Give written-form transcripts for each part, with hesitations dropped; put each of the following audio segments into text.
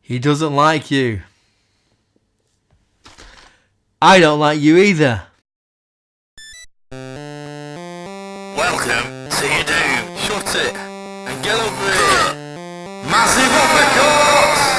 He doesn't like you. I don't like you either. Welcome to your doom. Shut it and get over it. Massive uppercuts!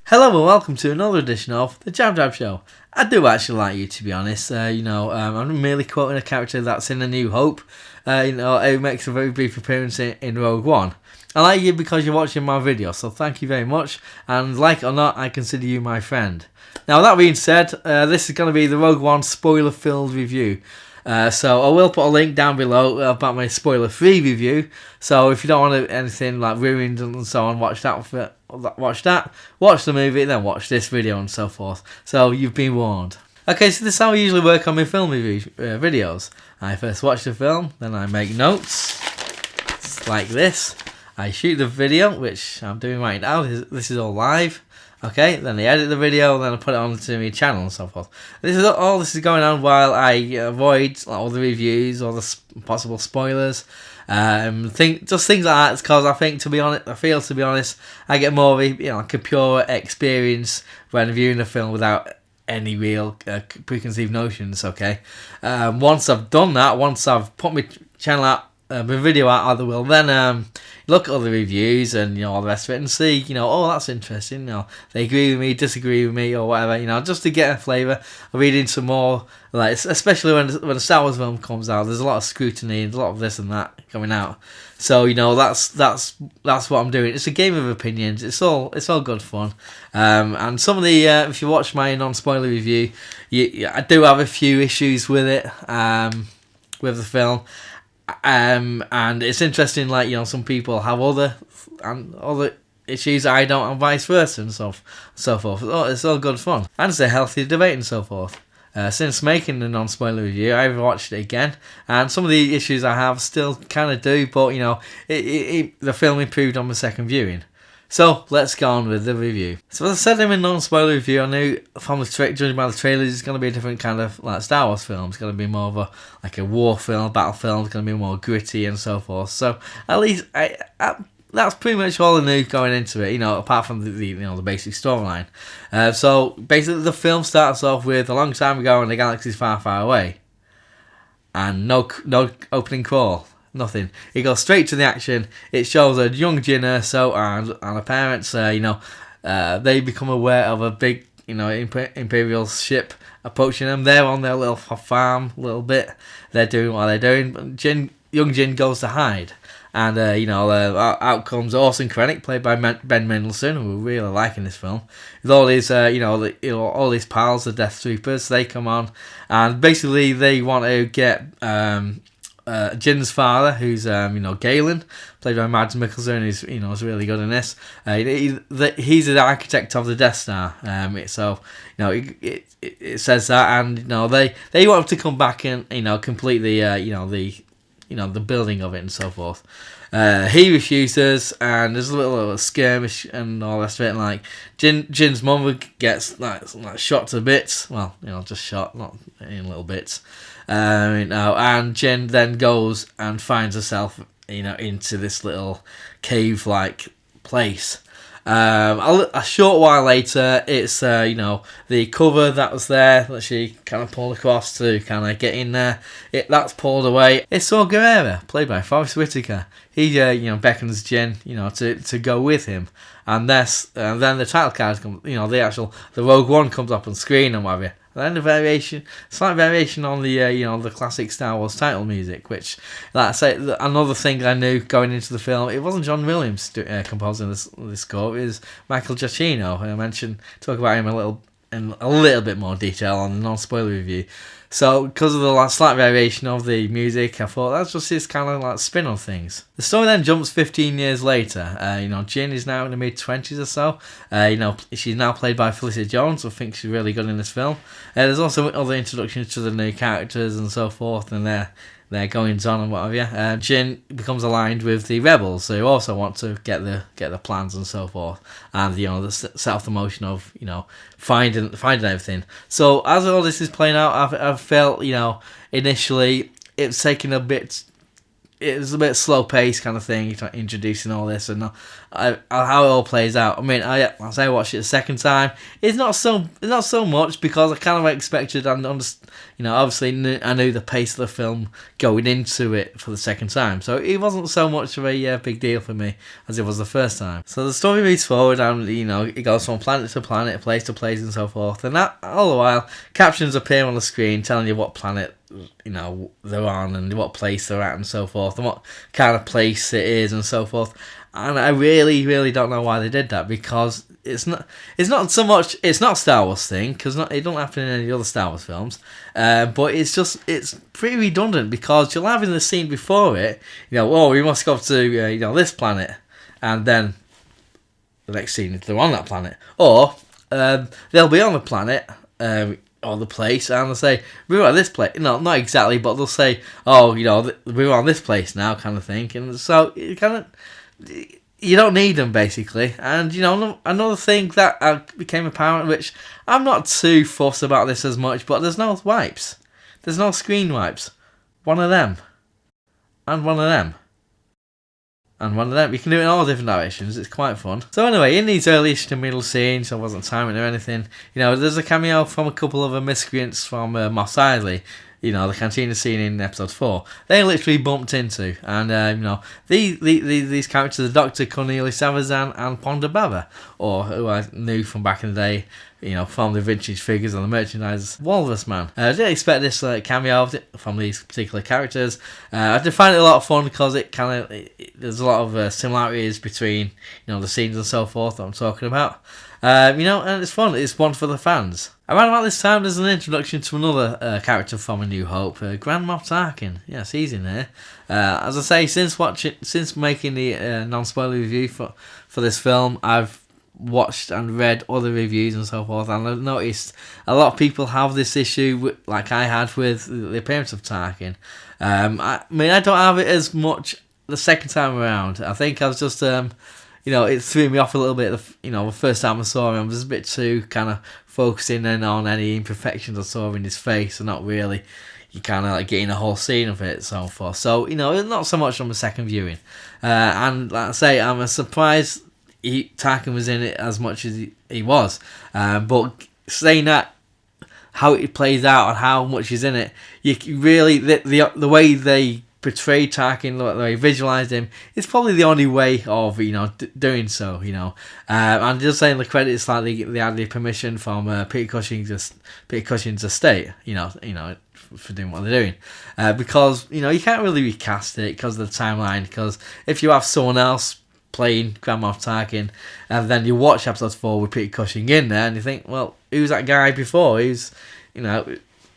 Hello and welcome to another edition of the JabJab Show. I do actually like you, to be honest. I'm merely quoting a character that's in A New Hope. It makes a very brief appearance in Rogue One. I like you because you're watching my video, so thank you very much. And like it or not, I consider you my friend. Now, that being said, this is going to be the Rogue One spoiler-filled review. So I will put a link down below about my spoiler-free review. So if you don't want anything like ruined and so on, watch that. Watch the movie, then watch this video and so forth. So you've been warned. Okay, so this is how I usually work on my film review videos. I first watch the film, then I make notes like this. I shoot the video, which I'm doing right now. This is all live. Okay, then I edit the video, then I put it onto my channel and so forth. This is going on while I avoid all the reviews or the possible spoilers. Just things like that, because I feel to be honest, I get more of a, like a pure experience when viewing the film without any real preconceived notions. Okay, once I've done that, once I've put my channel out, my video out, I will then look at other reviews and all the rest of it and see, oh, that's interesting. They agree with me, disagree with me, or whatever. Just to get a flavour of reading some more. Like, especially when a Star Wars film comes out, there's a lot of scrutiny and a lot of this and that coming out. So that's what I'm doing. It's a game of opinions. It's all good fun. And some of the if you watch my non-spoiler review, I do have a few issues with it, with the film. And it's interesting, like, some people have other issues I don't, and vice versa, and so forth. It's all good fun, and it's a healthy debate and so forth. Since making the non-spoiler review, I've watched it again, and some of the issues I have still kind of do, but the film improved on my second viewing. So let's go on with the review. So as I said in my non-spoiler review, I knew from judging by the trailers, it's going to be a different kind of like Star Wars film. It's going to be more of a war film, battle film. It's going to be more gritty and so forth. So at least that's pretty much all I knew going into it. Apart from the basic storyline. So basically, the film starts off with a long time ago in the galaxy's far, far away, and no opening crawl. Nothing. It goes straight to the action. It shows a young Jyn Erso and her parents. They become aware of a big, Imperial ship approaching them. They're on their little farm, little bit. They're doing what they're doing. But young Jyn goes to hide, and out comes Orson Krennic, played by Ben Mendelsohn, who we're really liking this film. With all these, all these pals, the Death Troopers, they come on, and basically they want to get Jyn's father, who's Galen, played by Mads Mikkelsen, who's is really good in this. He's the architect of the Death Star. It says that, and they want him to come back and complete the building of it and so forth. He refuses, and there's a little skirmish and all the rest of it. And like Jyn's mum gets like shot to bits. Well, just shot, not in little bits. And Jyn then goes and finds herself, into this little cave-like place. A short while later, it's the cover that was there that she kind of pulled across to kind of get in there. That's pulled away. It's Saw Gerrera, played by Forrest Whitaker. He beckons Jyn to go with him, and then the title card comes. The Rogue One comes up on screen and whatever. And then slight variation on the classic Star Wars title music, which, like I say, another thing I knew going into the film, it wasn't John Williams composing this score. It was Michael Giacchino. I talk about him in a little bit more detail on the non-spoiler review. So, because of the slight variation of the music, I thought that's just his kind of like spin on things. The story then jumps 15 years later. Jyn is now in the mid-20s or so. She's now played by Felicity Jones, who I think she's really good in this film. There's also other introductions to the new characters and so forth, and their goings on and whatever. Jyn becomes aligned with the rebels, who also want to get the plans and so forth, and set off the motion of finding everything. So as all this is playing out, I've felt initially it's taking a bit. It was a bit slow paced kind of thing, introducing all this and how it all plays out. I mean, as I watched it the second time, it's not so much because I kind of expected and obviously I knew the pace of the film going into it for the second time, so it wasn't so much of a big deal for me as it was the first time. So the story moves forward and it goes from planet to planet, place to place, and so forth. And that all the while, captions appear on the screen telling you what planet they're on and what place they're at and so forth and what kind of place it is and so forth. And I really don't know why they did that, because it's not so much, it's not a Star Wars thing, because it don't happen in any other Star Wars films, but it's pretty redundant, because you'll have in the scene before it, we must go to this planet, and then the next scene they're on that planet, or they'll be on the planet or the place, and they'll say, we were at this place. No, not exactly, but they'll say, we were on this place now, kind of thing. And so, you don't need them, basically. And, another thing that became apparent, which I'm not too fussed about this as much, but there's no wipes. There's no screen wipes. One of them. And one of them. And one of them. You can do it in all different directions. It's quite fun. So anyway, in these earliest to middle scenes, I wasn't timing or anything, there's a cameo from a couple of miscreants from Mos Eisley. The cantina scene in episode 4. They literally bumped into. And, these characters are Dr. Cornelius Savazan and Ponda Baba, or who I knew from back in the day, from the vintage figures on the merchandise, Walrus Man. I didn't expect this cameo from these particular characters. I did find it a lot of fun because there's a lot of similarities between, the scenes and so forth that I'm talking about. And it's fun. It's one for the fans. Around about this time, there's an introduction to another character from A New Hope, Grand Moff Tarkin. Yes, he's in there. As I say, since making the non-spoiler review for this film, I've watched and read other reviews and so forth, and I've noticed a lot of people have this issue, like I had with the appearance of Tarkin. I don't have it as much the second time around. I think I was just it threw me off a little bit. The first time I saw him, I was a bit too kind of focusing in on any imperfections I saw in his face, and not really you kind of getting a whole scene of it and so forth. So not so much on the second viewing. And like I say, I'm surprised Tarkin was in it as much as he was. But saying that, how it plays out and how much he's in it, you really the way they portrayed Tarkin, the way they visualised him, it's probably the only way of doing so. And just saying the credits, like they had the permission from Peter Cushing's estate, for doing what they're doing, because you can't really recast it because of the timeline. Because if you have someone else playing Grand Moff Tarkin, and then you watch episode 4 with Peter Cushing in there, and you think, well, who's that guy before?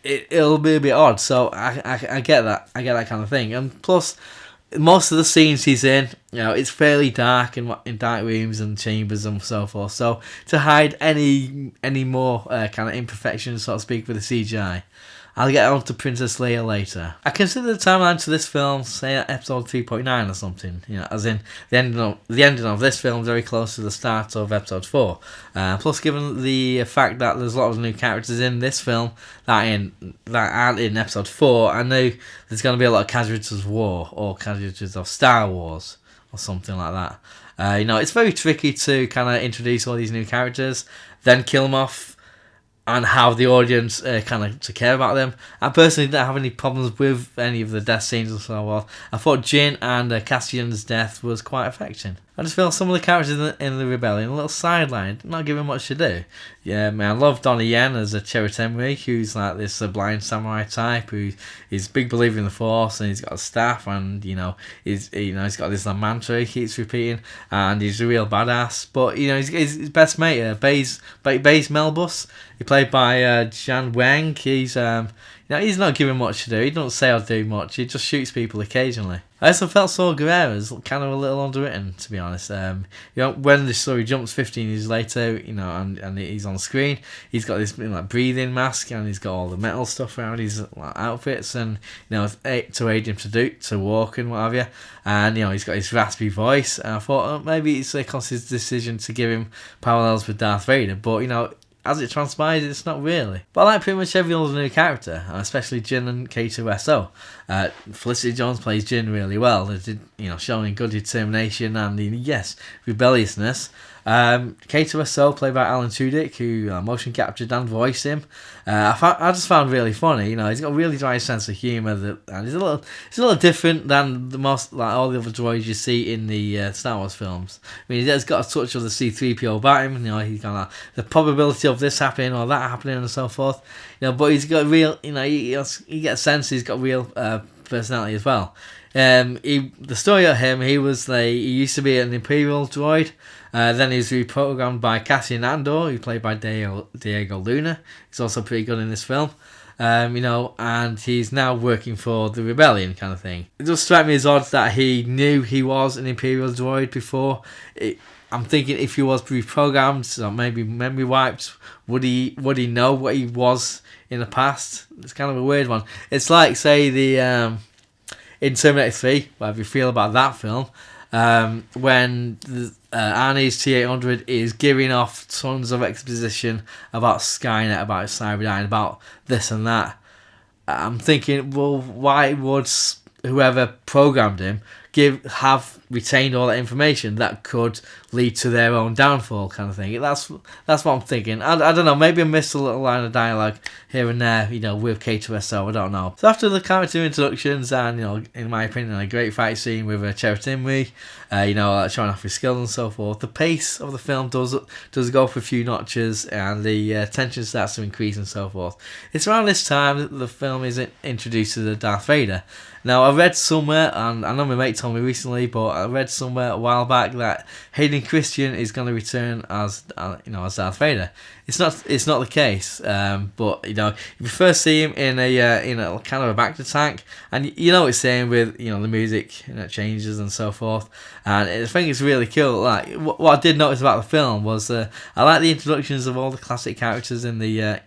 It'll be a bit odd. So I get that. I get that kind of thing. And plus, most of the scenes he's in, it's fairly dark in dark rooms and chambers and so forth. So to hide any more kind of imperfections, so to speak, with the CGI. I'll get on to Princess Leia later. I consider the timeline to this film, say at episode 3.9 or something, as in the ending of this film very close to the start of episode 4. Plus, given the fact that there's a lot of new characters in this film that aren't in episode 4, I know there's going to be a lot of casualties of war or casualties of Star Wars or something like that. It's very tricky to kind of introduce all these new characters, then kill them off, and have the audience kind of to care about them. I personally didn't have any problems with any of the death scenes and so on. I thought Jyn and Cassian's death was quite affecting. I just feel some of the characters in the rebellion a little sidelined, not given much to do. Yeah, man, I love Donnie Yen as a Cheritemri, who's like this blind samurai type, who's a big believer in the Force, and he's got a staff, and he's got this mantra he keeps repeating, and he's a real badass. But his best mate, Baze Melbus, he played by Jan Wang. He's he's not given much to do. He doesn't say or do much. He just shoots people occasionally. I also felt Saw Gerrera's kind of a little underwritten, to be honest. When the story jumps 15 years later, and he's on screen, he's got this breathing mask, and he's got all the metal stuff around his outfits, and to aid him to walk and what have you. And he's got his raspy voice. And I thought maybe it's because his decision to give him parallels with Darth Vader, but as it transpires, it's not really. But I like pretty much every other new character, especially Jin and K2SO. Felicity Jones plays Jin really well. They did, showing good determination and yes, rebelliousness. K2SO, played by Alan Tudyk, who motion captured and voiced him. I just found really funny. He's got a really dry sense of humour, and he's a little different than the most all the other droids you see in the Star Wars films. I mean, he's got a touch of the C-3PO about him. He's got the probability of this happening or that happening and so forth. But he's got real. You get a sense he's got real personality as well. The story of him, he used to be an Imperial droid. Then he was reprogrammed by Cassian Andor, who played by Diego Luna. He's also pretty good in this film. And he's now working for the Rebellion kind of thing. It does strike me as odd that he knew he was an Imperial droid before. I'm thinking if he was reprogrammed, or maybe memory wiped, would he know what he was in the past? It's kind of a weird one. It's like, say, in Terminator 3, whatever you feel about that film, when Arnie's T-800 is giving off tons of exposition about Skynet, about Cyberdyne, about this and that. I'm thinking, well, why would whoever programmed him have retained all that information that could lead to their own downfall, kind of thing? That's what I'm thinking. I don't know, maybe I missed a little line of dialogue here and there, with K2SO, I don't know. So after the character introductions and, in my opinion, a great fight scene with Cheritimri, showing off his skills and so forth, the pace of the film does go up a few notches, and the tension starts to increase and so forth. It's around this time that the film is introduced to the Darth Vader. Now, I read somewhere, and I know my mate told me recently, but I read somewhere a while back that Hayden Christensen is going to return as Darth Vader. It's not the case, but you first see him in a kind of a bacta tank, and it's saying with the music changes and so forth, and I think it's really cool. Like what I did notice about the film was I like the introductions of all the classic characters in the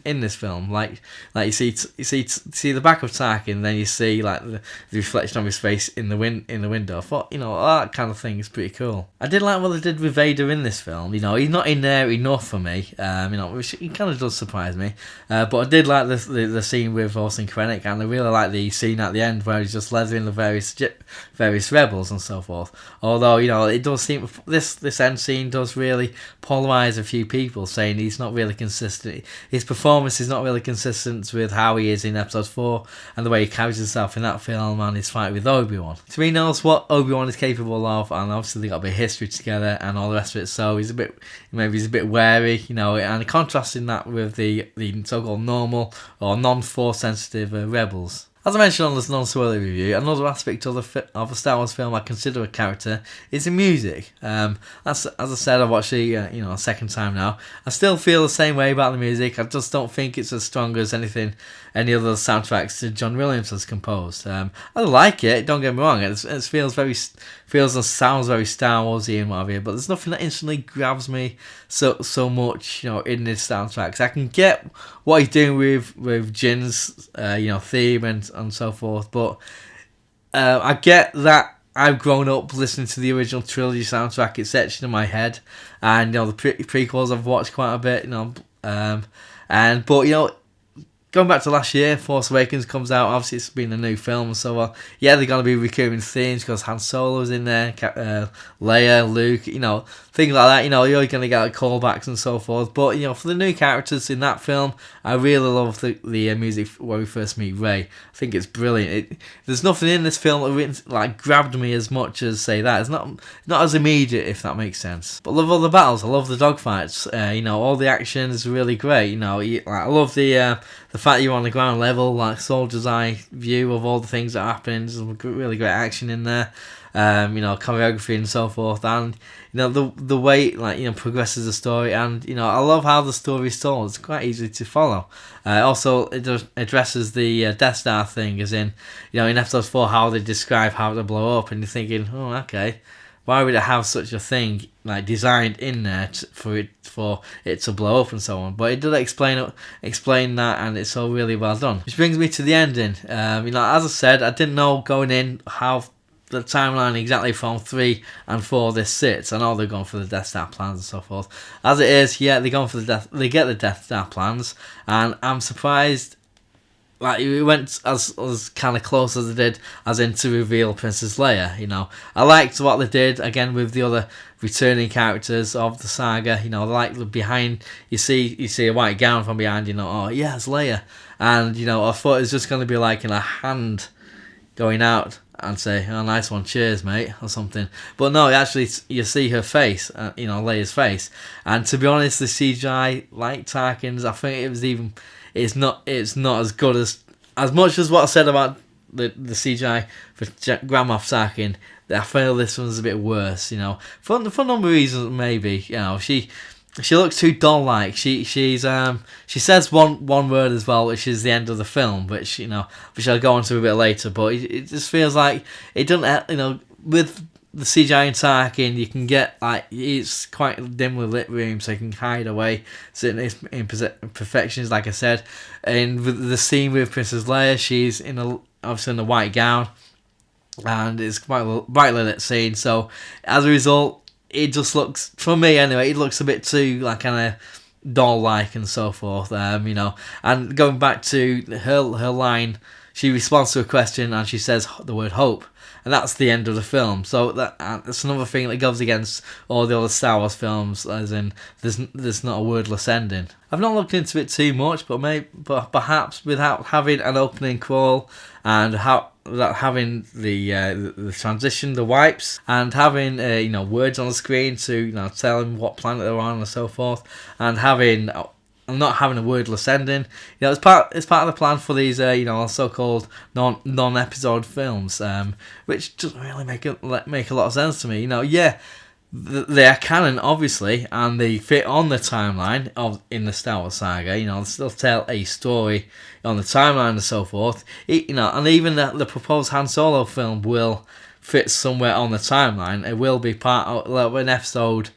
in this film. Like you see the back of Tarkin, and then you see like the reflection of his face in the window. I thought that kind of thing is pretty cool. I did like what they did with Vader in this film. He's not in there enough for me. Which he kind of does surprise me. But I did like the scene with Orson Krennic, and I really like the scene at the end where he's just leathering the various rebels and so forth. Although it does seem this end scene does really polarize a few people, saying he's not really consistent. His performance is not really consistent with how he is in Episode 4 and the way he carries himself in that film and his fight with Obi-Wan. So he knows what Obi-Wan is capable of, and obviously they got a bit of history together and all the rest of it. So he's a bit wary, and contrasting that with the so-called normal or non-force sensitive rebels. As I mentioned on this non-spoiler review, another aspect of a Star Wars film I consider a character is the music. As I said, I watched it a second time now. I still feel the same way about the music. I just don't think it's as strong as any other soundtracks that John Williams has composed. I like it, don't get me wrong. It feels and sounds very Star Warsy and what have you, but there's nothing that instantly grabs me so much in this soundtrack. 'Cause I can get what he's doing with Jin's theme and so forth, but I get that I've grown up listening to the original trilogy soundtrack. It's etched in my head, and the prequels I've watched quite a bit, but going back to last year, Force Awakens comes out. Obviously, it's been a new film, so they're going to be recurring themes because Han Solo's in there, Leia, Luke, things like that. You're going to get callbacks and so forth. But for the new characters in that film, I really love the music when we first meet Rey. I think it's brilliant. There's nothing in this film that grabbed me as much as say that. It's not as immediate, if that makes sense. But I love all the battles. I love the dogfights. All the action is really great. I love the fact you're on the ground level, like soldier's eye view of all the things that are happening. There's some really great action in there. Choreography and so forth, and the way progresses the story, and I love how the story is told. It's quite easy to follow. Also, it addresses the Death Star thing, as in in Episode 4 how they describe how to blow up, and you're thinking, oh, okay, why would it have such a thing designed in there for it to blow up and so on? But it does explain that, and it's all really well done. Which brings me to the ending. As I said, I didn't know going in how the timeline exactly from 3 and 4 this sits. I know they've gone for the Death Star plans and so forth. As it is, yeah, they're going for they get the Death Star plans, and I'm surprised. Like, it went as kind of close as it did, as in to reveal Princess Leia. You know, I liked what they did again with the other returning characters of the saga. You know, like the behind, you see a white gown from behind. You know, oh yeah, it's Leia, and you know, I thought it was just going to be like in a hand going out and say, "Oh, nice one, cheers, mate," or something. But no, actually, you see her face. You know, Leia's face, and to be honest, the CGI like Tarkin's, I think it was even. It's not as good as much as what I said about the CGI for Grand Moff Tarkin. I feel this one's a bit worse, you know, for a number of reasons. Maybe, you know, she looks too doll like. She says one word as well, which is the end of the film, which, you know, which I'll go on to a bit later. But it just feels like it doesn't, you know, with the CGI in Tarkin, you can get, like, it's quite dimly lit room, so you can hide away certain imperfections, like I said. And with the scene with Princess Leia, she's obviously in a white gown, and it's quite a brightly lit scene. So as a result, it just looks, for me anyway, it looks a bit too like kind of doll-like and so forth. You know, and going back to her line, she responds to a question and she says the word hope. And that's the end of the film. So that's another thing that goes against all the other Star Wars films, as in there's not a wordless ending. I've not looked into it too much, but perhaps without having an opening crawl and without having the transition, the wipes, and having you know, words on the screen to, you know, tell them what planet they're on and so forth, and having. Not having a wordless ending, you know, it's part of the plan for these, you know, so-called non-episode films, which doesn't really make a lot of sense to me. You know, yeah, they are canon, obviously, and they fit on the timeline in the Star Wars saga. You know, they still tell a story on the timeline and so forth. You know, and even the proposed Han Solo film will fit somewhere on the timeline. It will be part of an episode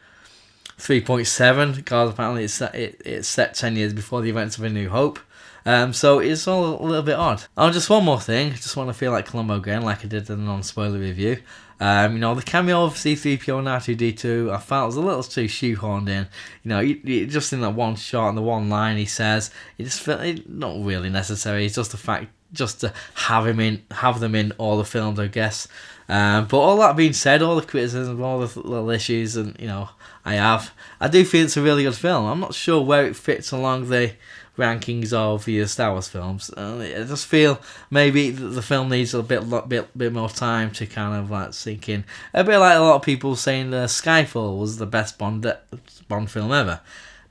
3.7, because apparently it's set 10 years before the events of A New Hope. So it's all a little bit odd. Oh, just one more thing. Just want to feel like Columbo again, like I did in the non-spoiler review. You know, the cameo of C-3PO and R2-D2, I felt was a little too shoehorned in. You know, just in that one shot and the one line he says, it just felt not really necessary. It's just the fact, just to have them in all the films, I guess. But all that being said, all the criticisms, all the little issues, and you know, I do feel it's a really good film. I'm not sure where it fits along the rankings of the Star Wars films. I just feel maybe the film needs a bit more time to kind of like sink in. A bit like a lot of people saying Skyfall was the best Bond film ever.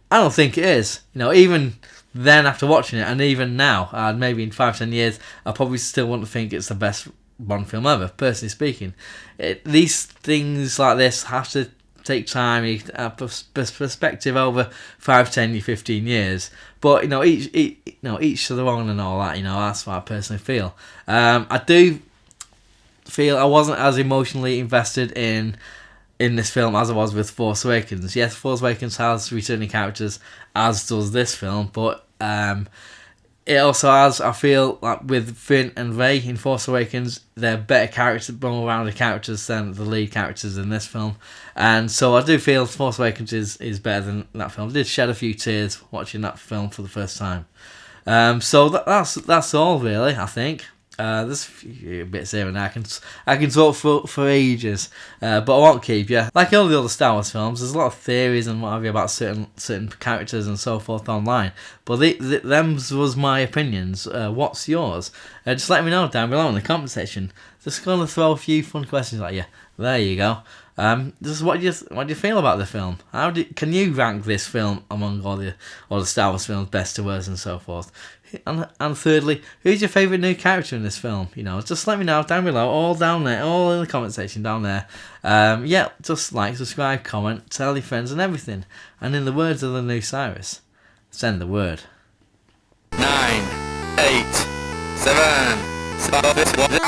I don't think it is. You know, even then after watching it, and even now, maybe in 5-10 years, I probably still wouldn't think it's the best Bond film ever, personally speaking. These things like this have to take time, perspective over 5, 10, 15 years. But you know, each to their own and all that. You know, that's what I personally feel. I do feel I wasn't as emotionally invested in this film as I was with Force Awakens. Yes, Force Awakens has returning characters, as does this film, but it also has, I feel, like with Finn and Rey in Force Awakens, they're better characters, more rounded characters than the lead characters in this film. And so I do feel Force Awakens is better than that film. I did shed a few tears watching that film for the first time. So that's all really, I think. There's a few bits here and there. I can talk for ages, but I won't keep you. Like all the other Star Wars films, there's a lot of theories and what have you about certain characters and so forth online. But them was my opinions. What's yours? Just let me know down below in the comment section. Just gonna throw a few fun questions at you. There you go. Just what do you feel about the film? Can you rank this film among all the Star Wars films, best to worst and so forth? And thirdly, who's your favourite new character in this film? You know, just let me know down below, all down there, all in the comment section down there. Yeah, just like, subscribe, comment, tell your friends and everything. And in the words of the new Cyrus, send the word. 9, 8, 7, 6, 5, 4, 3, 2, 1.